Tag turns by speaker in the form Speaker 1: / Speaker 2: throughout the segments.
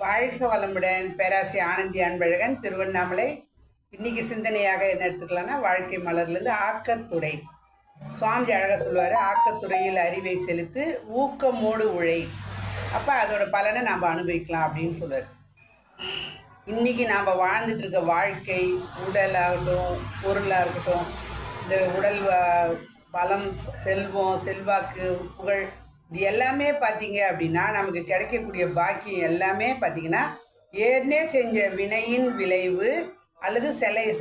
Speaker 1: வாழ்க வளமுடன். பேராசி ஆனந்தி அன்பழகன், திருவண்ணாமலை. இன்னைக்கு சிந்தனையாக என்ன எடுத்துக்கலாம்னா, வாழ்க்கை மலர்லேருந்து ஆக்கத்துறை. சுவாமிஜி அழகாக சொல்லுவார், ஆக்கத்துறையில் அறிவை செலுத்து, ஊக்கமோடு உழை. அப்போ அதோட பலனை நாம் அனுபவிக்கலாம் அப்படின்னு சொல்லுவார். இன்னைக்கு நாம் வாழ்ந்துட்டு இருக்க வாழ்க்கை, உடலாகட்டும் பொருளாக இருக்கட்டும், இந்த உடல் பலம், செல்வம், செல்வாக்கு, புகழ், இது எல்லாமே பார்த்தீங்க அப்படின்னா நமக்கு கிடைக்கக்கூடிய பாக்கியம் எல்லாமே பார்த்தீங்கன்னா ஏற்கனவே செஞ்ச வினையின் விளைவு அல்லது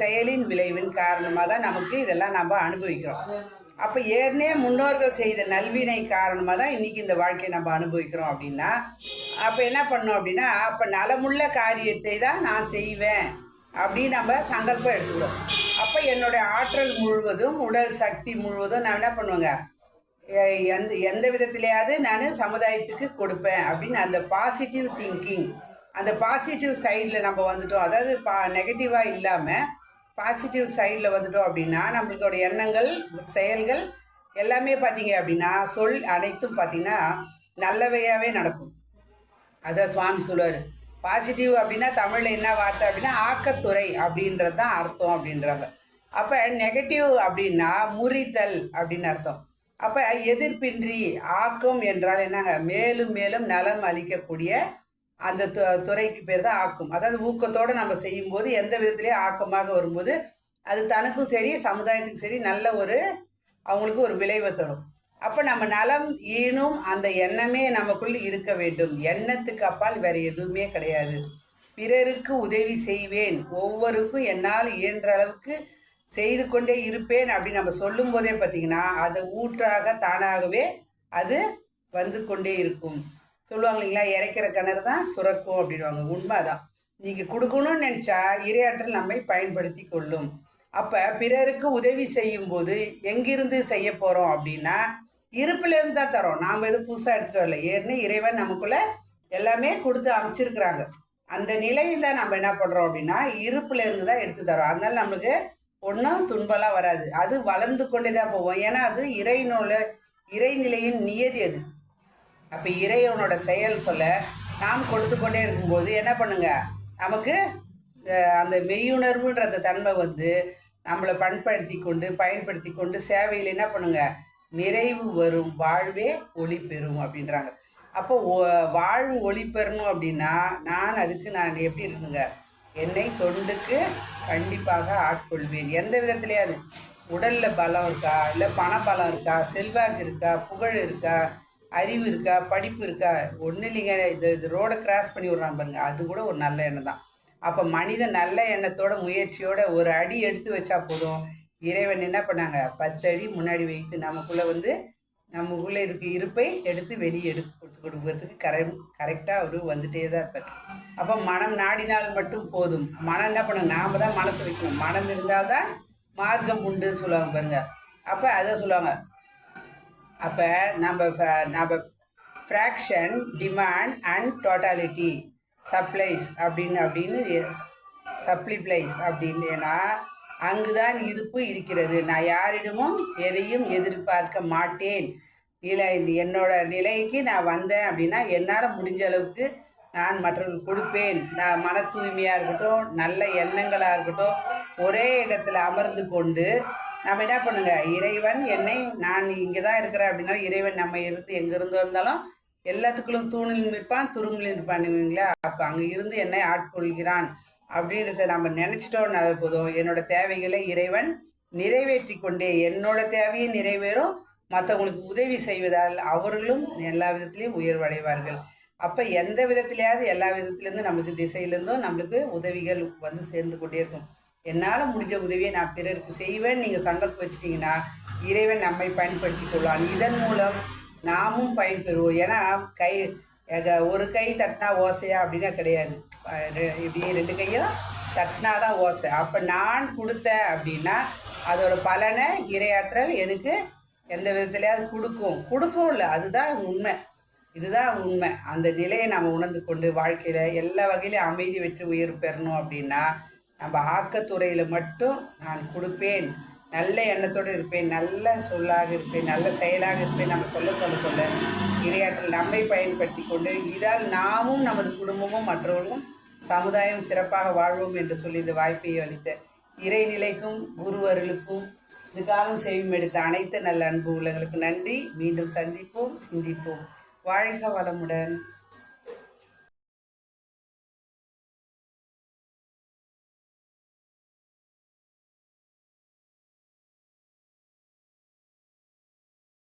Speaker 1: செயலின் விளைவின் காரணமாக தான் நமக்கு இதெல்லாம் நம்ம அனுபவிக்கிறோம். அப்போ ஏற்கனவே முன்னோர்கள் செய்த நல்வினை காரணமாக தான் இன்றைக்கி இந்த வாழ்க்கையை நம்ம அனுபவிக்கிறோம் அப்படின்னா, அப்போ என்ன பண்ணோம் அப்படின்னா, அப்போ நலமுள்ள காரியத்தை தான் நான் செய்வேன் அப்படின்னு நம்ம சங்கல்பம் எடுத்துக்கிறோம். அப்போ என்னுடைய ஆற்றல் முழுவதும், உடல் சக்தி முழுவதும் நான் என்ன பண்ணுவேங்க, எந்த விதத்திலேயாவது நான் சமுதாயத்துக்கு கொடுப்பேன் அப்படின்னு அந்த பாசிட்டிவ் திங்கிங், அந்த பாசிட்டிவ் சைடில் நம்ம வந்துட்டோம். அதாவது நெகட்டிவாக இல்லாமல் பாசிட்டிவ் சைடில் வந்துட்டோம் அப்படின்னா நம்மளுக்கோட எண்ணங்கள், செயல்கள் எல்லாமே பார்த்தீங்க அப்படின்னா, சொல் அனைத்தும் பார்த்தீங்கன்னா நல்லவையாகவே நடக்கும். அதான் சுவாமி சொல்லுவார். பாசிட்டிவ் அப்படின்னா தமிழில் என்ன வார்த்தை அப்படின்னா ஆக்கத்துறை அப்படின்றது தான் அர்த்தம் அப்படின்றாங்க. அப்போ நெகட்டிவ் அப்படின்னா முறித்தல் அப்படின்னு அர்த்தம். அப்போ எதிர்ப்பின்றி ஆக்கம் என்றால் என்னங்க, மேலும் மேலும் நலம் அளிக்கக்கூடிய அந்த துறைக்கு பேர் தான் ஆக்கம். அதாவது ஊக்கத்தோடு நம்ம செய்யும்போது எந்த விதத்திலே ஆக்கமாக வரும்போது அது தனக்கும் சரி சமுதாயத்துக்கும் சரி நல்ல ஒரு அவங்களுக்கு ஒரு விளைவை தரும். அப்போ நம்ம நலம் ஈனும் அந்த எண்ணமே நமக்குள் இருக்க வேண்டும். எண்ணத்துக்கு அப்பால் வேறு எதுவுமே கிடையாது. பிறருக்கு உதவி செய்வேன், ஒவ்வொருக்கும் என்னால் இயன்ற அளவுக்கு செய்து கொண்டே இருப்பேன் அப்படின்னு நம்ம சொல்லும் போதே பார்த்தீங்கன்னா அது ஊற்றாக தானாகவே அது வந்து கொண்டே இருக்கும். சொல்லுவாங்க இல்லைங்களா, இறைக்கிற கிணறு தான் சுரக்கும் அப்படின்வாங்க. உண்மைதான். நீங்கள் கொடுக்கணும்னு நினச்சா இரையாற்றல் நம்மை பயன்படுத்தி கொள்ளும். அப்போ பிறருக்கு உதவி செய்யும்போது எங்கிருந்து செய்ய போகிறோம் அப்படின்னா இருப்பிலேருந்து தான் தரோம். நாம் எதுவும் புதுசாக எடுத்துகிட்டு வரல. ஏற்கனவே இறைவன் நமக்குள்ளே எல்லாமே கொடுத்து அமைச்சிருக்கிறாங்க. அந்த நிலையில் தான் நம்ம என்ன பண்ணுறோம் அப்படின்னா இருப்பிலேருந்து தான் எடுத்து தரோம். அதனால நம்மளுக்கு ஒன்றும் துன்பலாம் வராது. அது வளர்ந்து கொண்டே தான் போவோம். ஏன்னா அது இறைநிலையின் நியதி அது. அப்போ இறைவனோட செயல் சொல்ல நாம் கொடுத்து கொண்டே இருக்கும்போது என்ன பண்ணுங்க, நமக்கு அந்த மெய்யுணர்வுன்ற அந்த தன்மை வந்து நம்மளை பயன்படுத்தி கொண்டு சேவையில் என்ன பண்ணுங்க, நிறைவு வரும், வாழ்வே ஒளி பெறும் அப்படின்றாங்க. அப்போ வாழ்வு ஒளி பெறணும் அப்படின்னா அதுக்கு நான் எப்படி இருக்குங்க, என்னை தொண்டுக்கு கண்டிப்பாக ஆட்கொள்வேன். எந்த விதத்துலையாவது உடலில் பலம் இருக்கா, இல்லை பண பலம் இருக்கா, செல்வாக்கு இருக்கா, புகழ் இருக்கா, அறிவு இருக்கா, படிப்பு இருக்கா, ஒன்றும் இல்லைங்க. இது ரோடை கிராஸ் பண்ணி விட்றாங்க பாருங்க, அது கூட ஒரு நல்ல எண்ணம் தான். அப்போ மனிதன் நல்ல எண்ணத்தோட முயற்சியோட ஒரு அடி எடுத்து வச்சா போதும், இறைவன் என்ன பண்ணாங்க, 10 அடி முன்னாடி வைத்து நமக்குள்ளே இருக்க இருப்பை எடுத்து வெளியே கொடுக்கறதுக்கு கரெக்டாக அவர் வந்துட்டே தான் இருப்பார். அப்போ மனம் நாடினால் மட்டும் போதும். மனம் என்ன பண்ணுங்க, நாம் தான் மனசு வைக்கணும். மனம் இருந்தால் தான் மார்க்கம் உண்டுன்னு சொல்லுவாங்க பாருங்க. அப்போ அதை சொல்லுவாங்க. அப்போ நம்ம fraction, demand and totality, supplies அப்படின்னு சப்ளிப்ளைஸ் அப்படின்னா அங்குதான் இருப்பு இருக்கிறது. நான் யாரிடமும் எதையும் எதிர்பார்க்க மாட்டேன். என்னோட நிலைக்கு நான் வந்தேன் அப்படின்னா என்னால் முடிஞ்ச அளவுக்கு நான் மற்றவர்களுக்கு கொடுப்பேன். நான் மன தூய்மையாக இருக்கட்டும், நல்ல எண்ணங்களாக இருக்கட்டும், ஒரே இடத்துல அமர்ந்து கொண்டு நம்ம என்ன பண்ணுங்க, இறைவன் என்னை, நான் இங்கே தான் இருக்கிறேன் அப்படின்னா இறைவன் நம்ம எங்கே இருந்து வந்தாலும் எல்லாத்துக்குள்ளும் தூணில் நிற்பான், துரும்பில் நிற்பான்னுவீங்களா. அப்போ அங்கே இருந்து என்னை ஆட்கொள்கிறான் அப்படின்றத நம்ம நினச்சிட்டோம்னா போதும், என்னோட தேவைகளை இறைவன் நிறைவேற்றி கொண்டே என்னோட தேவையை நிறைவேறும். மற்றவங்களுக்கு உதவி செய்வதால் அவர்களும் எல்லா விதத்துலேயும் உயர்வடைவார்கள். அப்போ எந்த விதத்திலேயாவது எல்லா விதத்துலேருந்து நமக்கு திசையிலேருந்தும் நம்மளுக்கு உதவிகள் வந்து சேர்ந்து கொண்டே இருக்கும். என்னால் முடிஞ்ச உதவியை நான் பிறருக்கு செய்வேன் நீங்கள் சங்கல்பம் வச்சிட்டிங்கன்னா இறைவன் நம்மை பயன்படுத்தி கொள்வான். இதன் மூலம் நாமும் பயன்பெறுவோம். ஏன்னா ஒரு கை தட்டினா ஓசையா அப்படின்னா கிடையாது. இப்படி 2 கையும் தட்டினா தான் ஓசை. அப்போ நான் கொடுத்தேன் அப்படின்னா அதோட பலனை இரையாற்றல் எனக்கு எந்த விதத்துலையாவது கொடுக்கும் இல்லை. அதுதான் உண்மை, இதுதான் உண்மை. அந்த நிலையை நம்ம உணர்ந்து கொண்டு வாழ்க்கையில் எல்லா வகையிலையும் அமைதி வெற்றி உயர்வு பெறணும் அப்படின்னா நம்ம ஆக்கத்துறையில் மட்டும் நான் கொடுப்பேன், நல்ல எண்ணத்தோடு இருப்பேன், நல்ல சொல்லாக இருப்பேன், நல்ல செயலாக இருப்பேன். நம்ம சொல்ல சொல்ல சொல்ல இரையாற்றல் நம்மை பயன்படுத்தி கொண்டு இதால் நாமும் நமது குடும்பமும் மற்றவர்களும் சமுதாயம் சிறப்பாக வாழ்வோம் என்று சொல்லி இந்த வாய்ப்பை அளித்த இறைநிலைக்கும் குருவர்களுக்கும் இதுக்காகவும் செய்யும் எடுத்த அனைத்து நல்ல அன்பு உள்ளங்களுக்கு நன்றி. மீண்டும் சந்திப்போம், சிந்திப்போம். வாழ்க வளமுடன்.